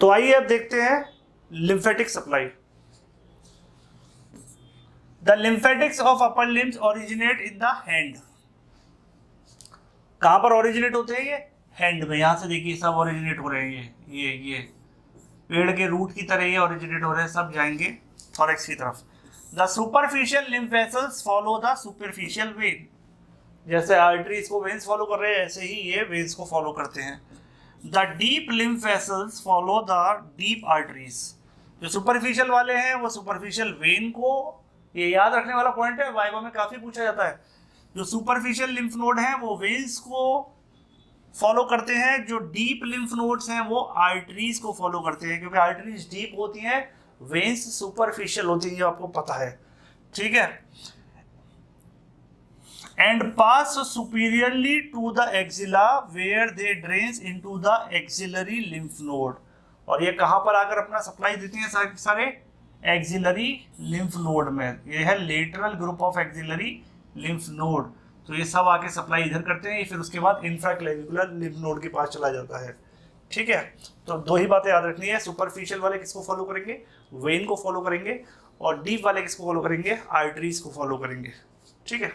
तो आइए अब देखते हैं lymphatic supply. The lymphatics of upper limbs originate in the hand. कहां पर ओरिजिनेट होते हैं ये? हैंड में। यहां से देखिए सब ओरिजिनेट हो रहे हैं, ये पेड़ के रूट की तरह ये ओरिजिनेट हो रहे हैं, सब जाएंगे थोरैक्स की तरफ। The superficial lymph vessels follow the superficial when. जैसे आर्टरीज को वेन्स फॉलो कर रहे हैं, ऐसे ही ये वेन्स को फॉलो करते हैं। The deep lymph vessels follow the deep arteries. जो सुपरफिशियल वाले हैं वो सुपरफिशियल वेन को, ये याद रखने वाला पॉइंट है, वाइवा में काफी पूछा जाता है। जो सुपरफिशियल लिम्फ नोड हैं वो वेन्स को फॉलो करते हैं, जो डीप लिम्फ नोड्स हैं वो आर्टरीज को फॉलो करते हैं, क्योंकि आर्टरीज डीप होती हैं, वेन्स सुपरफिशियल होती हैं, ये आपको पता है, ठीक है। And pass superiorly to the axilla where they drains into the axillary lymph node. और ये कहां पर आकर अपना सप्लाई देती हैं? सारे एक्सिलरी लिम्फ नोड में। ये है lateral group of axillary lymph node. तो ये सब आके सप्लाई इधर करते हैं, फिर उसके बाद इंफ्राक्लेविकुलर लिम्फ नोड के पास चला जाता है, ठीक है। तो दो ही बातें याद रखनी है, सुपरफिशियल वाले किसको फॉलो करेंगे? वेन को फॉलो करेंगे, और डीप वाले किसको फॉलो करेंगे? आर्टरीज को फॉलो करेंगे, ठीक है।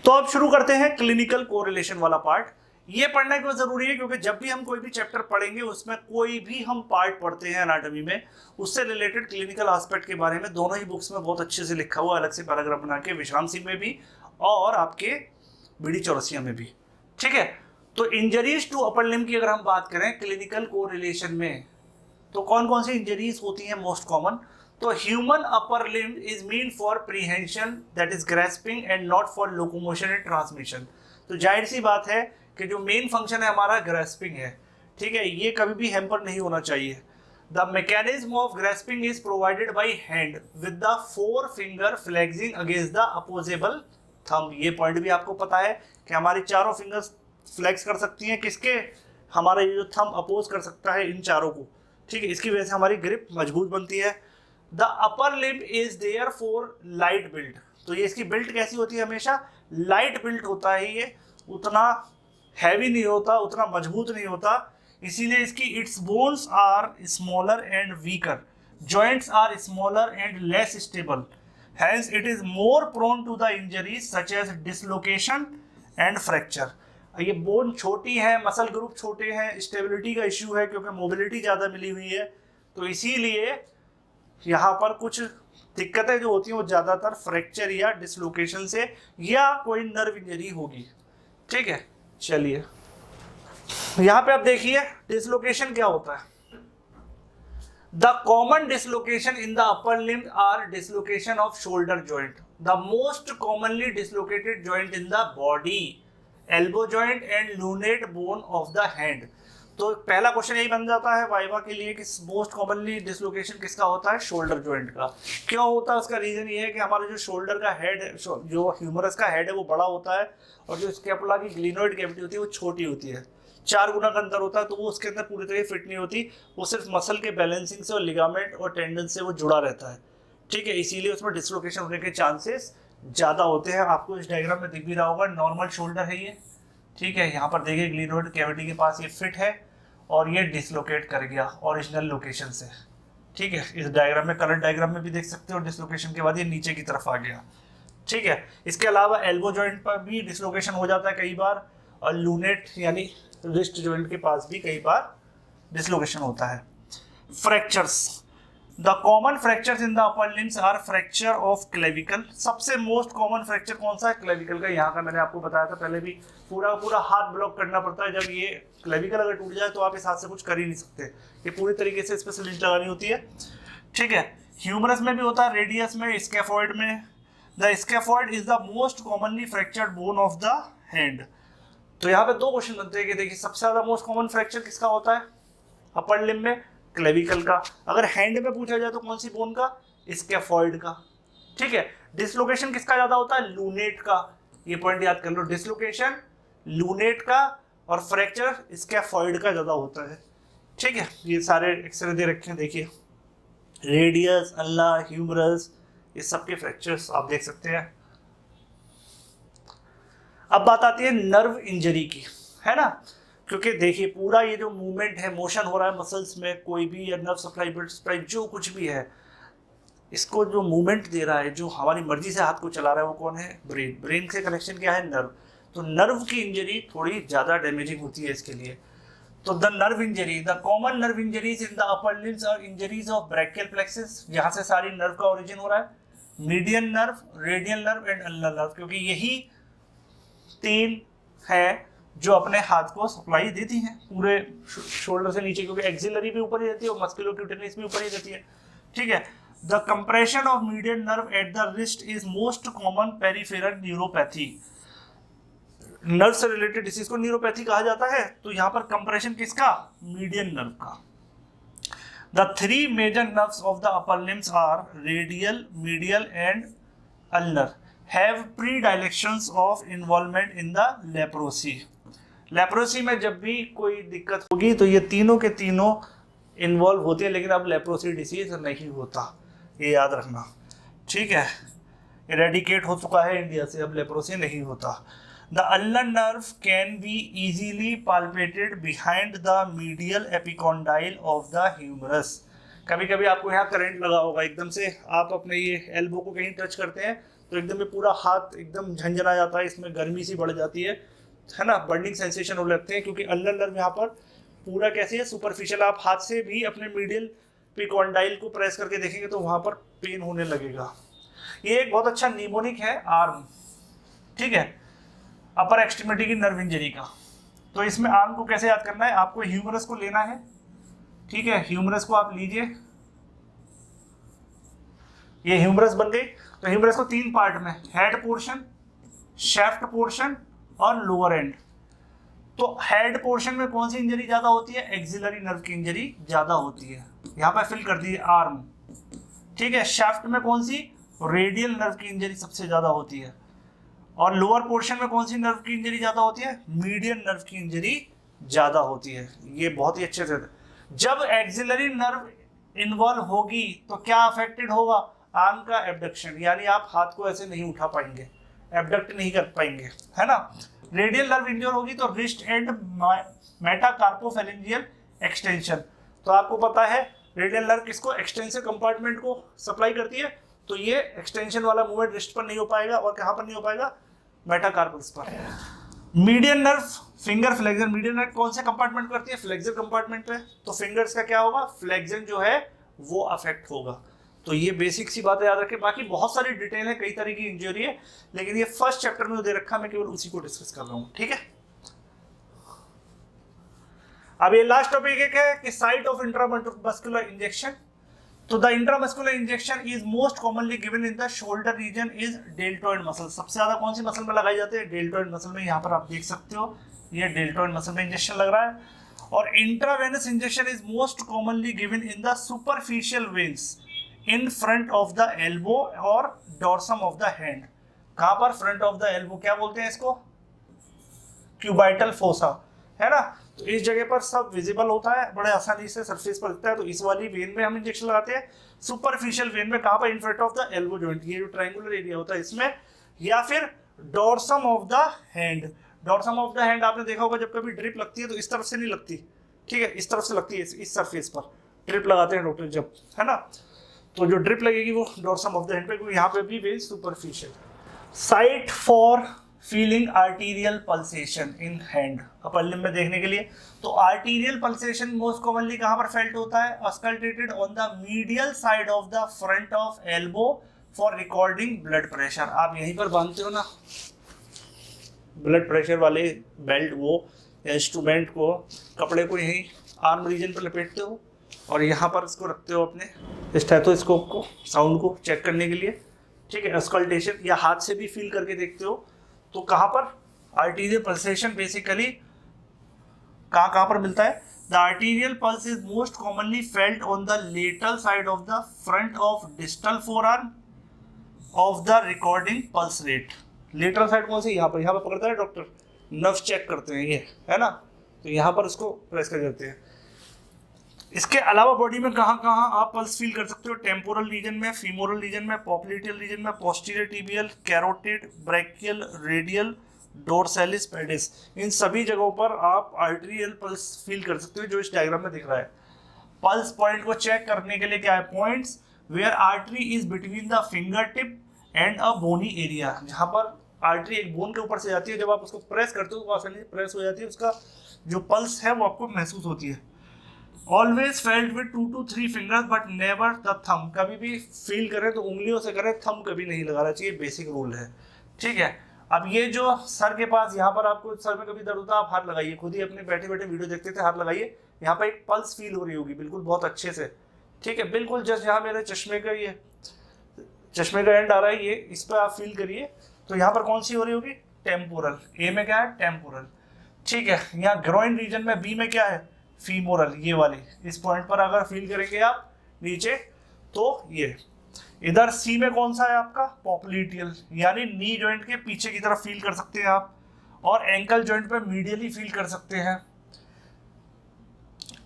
तो अब शुरू करते हैं क्लिनिकल कोरिलेशन वाला पार्ट। ये पढ़ना क्यों जरूरी है? क्योंकि जब भी हम कोई भी चैप्टर पढ़ेंगे, उसमें कोई भी हम पार्ट पढ़ते हैं एनाटॉमी में, उससे रिलेटेड क्लिनिकल एस्पेक्ट के बारे में दोनों ही बुक्स में बहुत अच्छे से लिखा हुआ, अलग से पैराग्राफ बना के, विश्राम सिंह में भी और आपके बीडी चौरसिया में भी, ठीक है। तो इंजरीज टू अपर लिम्ब की अगर हम बात करें क्लिनिकल कोरिलेशन में, तो कौन कौन सी इंजरीज होती हैं मोस्ट कॉमन? तो human upper limb is mean for prehension, that is grasping, and not for locomotion and transmission. तो जाहिर सी बात है कि जो मेन फंक्शन है हमारा ग्रैस्पिंग है, ठीक है, ये कभी भी हैम्पर नहीं होना चाहिए। The mechanism of grasping is provided by hand with the 4 finger flexing against the opposable thumb. ये पॉइंट भी आपको पता है कि हमारी चारों फिंगर्स फ्लेक्स कर सकती हैं, किसके? हमारा ये जो थंब अपोज कर सकता है इन चारों को, ठीक है। इसकी वजह से हमारी ग्रिप मजबूत बनती है। The upper limb is therefore light build. तो ये इसकी बिल्ड कैसी होती है? हमेशा लाइट बिल्ड होता है, ये उतना हैवी नहीं होता, उतना मजबूत नहीं होता, इसीलिए इसकी its bones are smaller and weaker, joints are smaller and less stable, hence it is more prone to the injuries such as dislocation and fracture। ये बोन छोटी है, मसल ग्रुप छोटे हैं, स्टेबिलिटी का इश्यू है क्योंकि मोबिलिटी ज़्यादा मिली हुई है, तो इसीलिए यहाँ पर कुछ दिक्कतें जो होती हैं वो ज़्यादातर फ्रैक्चर या डिसलोकेशन से या कोई नर्व इंजरी होगी, ठीक है। चलिए यहाँ पे आप देखिए डिसलोकेशन क्या होता है। The common dislocation in the upper limb are dislocation of shoulder joint. The most commonly dislocated joint in the body, elbow joint and lunate bone of the hand। तो पहला क्वेश्चन यही बन जाता है वाइवा के लिए कि मोस्ट कॉमनली डिसलोकेशन किसका होता है? शोल्डर जॉइंट का। क्यों होता है? उसका रीजन ये है कि हमारा जो शोल्डर का हेड है, जो ह्यूमरस का हेड है वो बड़ा होता है, और जो स्कैपुला की ग्लिनोइड कैविटी होती है वो छोटी होती है, 4 गुना का अंतर होता है, तो वो उसके अंदर पूरी तरह फिट नहीं होती, वो सिर्फ मसल के बैलेंसिंग से और लिगामेंट और टेंडन से वो जुड़ा रहता है, ठीक है। इसीलिए उसमें डिसलोकेशन होने के चांसेस ज़्यादा होते हैं। आपको इस डायग्राम में दिख भी रहा होगा, नॉर्मल शोल्डर है ये, ठीक है। यहाँ पर देखिए ग्लिनोइड कैविटी के पास ये फिट है और ये डिसलोकेट कर गया ओरिजिनल लोकेशन से, ठीक है। इस डायग्राम में, कलर डायग्राम में भी देख सकते हो, डिसलोकेशन के बाद ये नीचे की तरफ आ गया, ठीक है। इसके अलावा एल्बो जॉइंट पर भी डिसलोकेशन हो जाता है कई बार, और लूनेट यानी रिस्ट जॉइंट के पास भी कई बार डिसलोकेशन होता है। Fractures, the common fractures in the upper limbs are fracture of clavicle. सबसे मोस्ट कॉमन फ्रैक्चर कौन सा है? क्लेविकल का। यहाँ का मैंने आपको बताया था पहले भी, पूरा पूरा हाथ ब्लॉक करना पड़ता है। जब ये क्लेविकल अगर टूट जाए तो आप इस हाथ से कुछ कर ही नहीं सकते, ये पूरी तरीके से इस पर स्लिंट लगानी होती है, ठीक है। ह्यूमरस में भी होता है, रेडियस में, स्कैफॉइड में। The scaphoid is the most commonly fractured bone of the hand. तो यहाँ पे 2 क्वेश्चन बनते हैं कि देखिए सबसे ज्यादा मोस्ट कॉमन फ्रैक्चर किसका होता है अपर लिम्ब में? क्लेविकल का। अगर हैंड में पूछा जाए तो कौन सी बोन का? स्कैफॉइड का, ठीक है। डिसलोकेशन किसका ज्यादा होता है? लूनेट का। ये पॉइंट याद कर लो, डिसलोकेशन लूनेट का और फ्रैक्चर स्कैफॉइड का ज्यादा होता है, ठीक है। ये सारे एक्सरे दे रखे हैं, देखिए रेडियस, अल्ला, ह्यूमरस, ये सबके फ्रैक्चर्स आप देख सकते हैं। अब बात आती है नर्व इंजरी की, है ना। क्योंकि देखिए पूरा ये जो मूवमेंट है, मोशन हो रहा है मसल्स में, कोई भी या नर्व सप्लाई, ब्लड सप्लाई, जो कुछ भी है, इसको जो मूवमेंट दे रहा है, जो हमारी मर्जी से हाथ को चला रहा है, वो कौन है? ब्रेन। ब्रेन से कनेक्शन क्या है? नर्व। तो नर्व की इंजरी थोड़ी ज़्यादा डैमेजिंग होती है इसके लिए। तो the nerve injury, the common nerve injuries in the upper limbs और इंजरीज ऑफ ब्रैकियल प्लेक्सस, जहाँ से सारी नर्व का ओरिजिन हो रहा है, median nerve, radial nerve and ulnar nerve, क्योंकि यही 3 है जो अपने हाथ को सप्लाई देती हैं पूरे शोल्डर से नीचे, क्योंकि एक्सिलरी भी ऊपर ही रहती है और मस्कुलोक्यूटेनियस भी ऊपर ही रहती है, ठीक है। The compression of median nerve at the wrist is most common peripheral neuropathy. Nerve से रिलेटेड डिसीज को न्यूरोपैथी कहा जाता है। तो यहाँ पर कंप्रेशन किसका? मीडियन नर्व का। The 3 major nerves of the upper limbs are radial, medial and ulnar have predilections of involvement in the leprosy. Leprosy में जब भी कोई दिक्कत होगी तो ये तीनों के तीनों इन्वॉल्व होते हैं, लेकिन अब लेप्रोसी डिसीज नहीं होता, ये याद रखना, ठीक है। इरेडिकेट हो चुका है इंडिया से, अब लेप्रोसी नहीं होता। The ulnar nerve can be easily palpated behind the medial epicondyle of the humerus. कभी कभी आपको यहाँ करंट लगा होगा, एकदम से आप अपने ये एल्बो को कहीं टच करते हैं तो एकदम ये पूरा हाथ एकदम झंझना जाता है, इसमें गर्मी सी बढ़ जाती है ना, बर्निंग सेंसेशन हो लगते हैं, क्योंकि अल्नर नर्व यहाँ पर पूरा कैसे है? सुपरफिशियल। आप हाथ से भी अपने मीडियल एपिकॉन्डाइल को प्रेस करके देखेंगे तो वहाँ पर पेन होने लगेगा। ये एक बहुत अच्छा निमोनिक है आर्म, ठीक है, अपर एक्सट्रीमिटी की नर्व इंजरी का। तो इसमें आर्म को कैसे याद करना है? आपको ह्यूमरस को लेना है, ठीक है, ह्यूमरस को आप लीजिए, ये ह्यूमरस बन गई। तो ह्यूमरस को 3 पार्ट में, हेड पोर्शन, शेफ्ट पोर्शन और लोअर एंड। तो हेड पोर्शन में कौन सी इंजरी ज्यादा होती है? एक्सिलरी नर्व की इंजरी ज्यादा होती है, यहाँ पर फिल कर दी आर्म, ठीक है। शेफ्ट में कौन सी? रेडियल नर्व की इंजरी सबसे ज्यादा होती है। और लोअर पोर्शन में कौन सी नर्व की इंजरी ज्यादा होती है? मीडियन नर्व की इंजरी ज्यादा होती है। ये बहुत ही अच्छे से, जब एक्सिलरी नर्व इन्वॉल्व होगी तो क्या अफेक्टेड होगा? आर्म का एबडक्शन, यानी आप हाथ को ऐसे नहीं उठा पाएंगे, एबडक्ट नहीं कर पाएंगे, है ना। रेडियल नर्व इंजर होगी तो रिस्ट एंड मेटाकार्पोफेरेंजियल एक्सटेंशन। तो आपको पता है रेडियल नर्व किसको? एक्सटेंसिव कंपार्टमेंट को सप्लाई करती है, तो ये एक्सटेंशन वाला मूवमेंट रिस्ट पर नहीं हो पाएगा, और कहाँ पर नहीं हो पाएगा? मेटाकार्पस पर। Median nerve finger flexion, median nerve कौन से कंपार्टमेंट करती है? फ्लेक्जर कंपार्टमेंट पे। तो फिंगर्स का क्या होगा? फ्लेक्जन जो है वो अफेक्ट होगा। तो ये बेसिक सी बातें याद रखें, बाकी बहुत सारी डिटेल है, कई तरह की इंजरी है, लेकिन ये फर्स्ट चैप्टर में दे रखा, मैं केवल उसी को डिस्कस कर रहा हूँ, ठीक है। अब ये लास्ट टॉपिक एक है कि साइट ऑफ इंट्रामस्कुलर इंजेक्शन। तो the intramuscular injection is most commonly given in the shoulder region is deltoid muscle. सबसे ज्यादा कौन सी मसल में लगाई जाती है? डेल्टॉइड मसल में। यहाँ पर आप देख सकते हो ये डेल्टॉइड मसल में इंजेक्शन लग रहा है। और intravenous injection is most commonly given in the superficial veins in front of the elbow और डॉर्सम ऑफ द हैंड। कहां पर? Front of the elbow. क्या बोलते हैं इसको? क्यूबाइटल फोसा, है ना। तो इस जगह पर सब विजिबल होता है, बड़े आसानी से सरफेस पर दिखता है, तो इस वाली वेन में हम इंजेक्शन लगाते हैं। सुपरफिशियल वेन में कहां पर? In front of the elbow joint, ये जो ट्रायंगुलर एरिया होता है इसमें, या फिर dorsum of the hand. Dorsum of the hand आपने देखा होगा, जब कभी ड्रिप लगती है तो इस तरफ से नहीं लगती, ठीक है, इस तरफ से लगती है, इस सरफेस पर ड्रिप लगाते हैं डॉक्टर जब, है ना। तो जो ड्रिप लगेगी वो डॉर्सम ऑफ द हैंड पे, क्योंकि यहाँ पे भी when superficial. Site for feeling arterial pulsation in hand, upper limb में देखने के लिए। तो आर्टीरियल पल्सेशन मोस्ट कॉमनली कहाँ पर फेल्ट होता है? Auscultated on the medial side of the front of elbow for recording blood pressure. आप यहीं पर बांधते हो ना ब्लड प्रेशर वाले बेल्ट, वो इंस्ट्रूमेंट को, कपड़े को यहीं आर्म रीजन पर लपेटते हो और यहाँ पर इसको रखते हो अपने स्टेथोस्कोप को, साउंड को चेक करने के लिए, ठीक है। अस्कल्टेशन, या हाथ से भी फील करके देखते हो। तो कहाँ पर? आर्टीरियल पल्सेशन बेसिकली कहाँ पर मिलता है? The arterial pulse is most commonly felt on the lateral side of the front of distal forearm of the recording pulse rate. Lateral side कौन सी? यहाँ पर पकड़ता है डॉक्टर, नर्व चेक करते हैं ये, है ना। तो यहाँ पर उसको प्रेस कर देते हैं। इसके अलावा बॉडी में कहाँ कहाँ आप पल्स फील कर सकते हो? टेम्पोरल रीजन में, फीमोरल रीजन में, पॉप्लिटियल रीजन में, posterior tibial, carotid, brachial, radial, dorsalis pedis, इन सभी जगहों पर आप आर्टेरियल पल्स फील कर सकते हो जो इस डायग्राम में दिख रहा है। पल्स पॉइंट को चेक करने के लिए क्या है, points where artery is between the finger tip and a bony area, जहां पर आर्टरी एक बोन के ऊपर से जाती है, जब आप उसको प्रेस करते हो तो आसानी से प्रेस हो जाती है, उसका जो पल्स है वो आपको महसूस होती है। Always felt with 2 to 3 fingers but never the thumb, कभी भी फील करें तो उंगलियों से करें, थंब कभी नहीं लगाना चाहिए, बेसिक रूल है। ठीक है, अब ये जो सर के पास, यहाँ पर आपको सर में कभी दर्द होता है, आप हाथ लगाइए, खुद ही अपने बैठे बैठे वीडियो देखते थे, हाथ लगाइए, यहाँ पर एक पल्स फील हो रही होगी बिल्कुल बहुत अच्छे से। ठीक है, बिल्कुल जस्ट यहाँ मेरे चश्मे का ये चश्मे का एंड आ रहा है, ये इस पर आप फील करिए, तो यहाँ पर कौन सी हो रही होगी, टेम्पोरल। ए में क्या है, टेम्पोरल। ठीक है, यहाँ ग्रोइन रीजन में, बी में क्या है, फीमोरल, ये वाली, इस पॉइंट पर अगर फील करेंगे आप नीचे तो ये। इधर सी में कौन सा है आपका, पॉप्लिटियल, यानी नी जॉइंट के पीछे की तरफ फील कर सकते हैं आप, और एंकल जॉइंट पे मीडियली फील कर सकते हैं।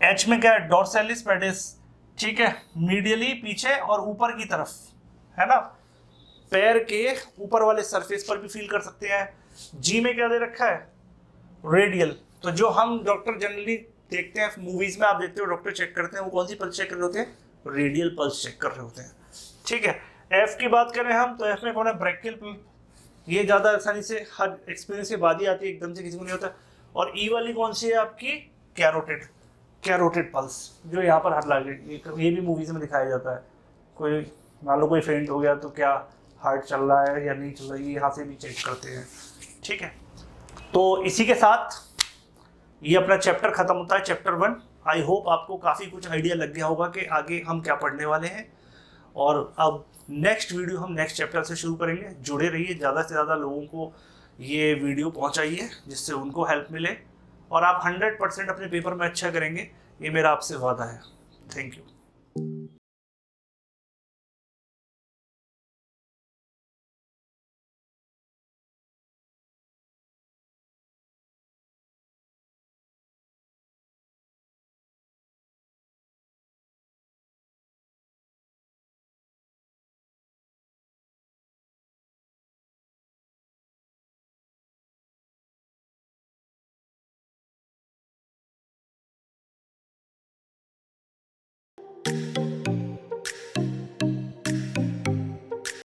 एच में क्या है, डोर्सैलिस पेडिस, ठीक है, मीडियली पीछे और ऊपर की तरफ, है ना, पैर के ऊपर वाले सरफेस पर भी फील कर सकते हैं। जी में क्या दे रखा है, रेडियल, तो जो हम डॉक्टर जनरली देखते हैं मूवीज में, आप देखते हो डॉक्टर चेक करते हैं, वो कौन सी पल्स चेक कर रहे होते हैं, रेडियल पल्स चेक कर रहे होते हैं। ठीक है, एफ की बात करें हम तो एफ में कौन है, ब्रैकियल पल्स, ये ज्यादा आसानी से हर एक्सपीरियंस के बाद ही आती है, एकदम से किसी को नहीं होता। और ई वाली कौन सी है आपकी, कैरोटिड, कैरोटिड पल्स, जो यहाँ पर हाथ लगे, ये भी मूवीज में दिखाया जाता है, कोई मान लो कोई फेंट हो गया तो क्या हार्ट चल रहा है या नहीं चल रहा है, ये यहाँ से भी चेक करते हैं। ठीक है, तो इसी के साथ ये अपना चैप्टर खत्म होता है, चैप्टर 1। आई होप आपको काफ़ी कुछ आइडिया लग गया होगा कि आगे हम क्या पढ़ने वाले हैं, और अब नेक्स्ट वीडियो हम नेक्स्ट चैप्टर से शुरू करेंगे। जुड़े रहिए, ज़्यादा से ज़्यादा लोगों को ये वीडियो पहुंचाइए जिससे उनको हेल्प मिले, और आप 100% अपने पेपर में अच्छा करेंगे, ये मेरा आपसे वादा है। Thank you.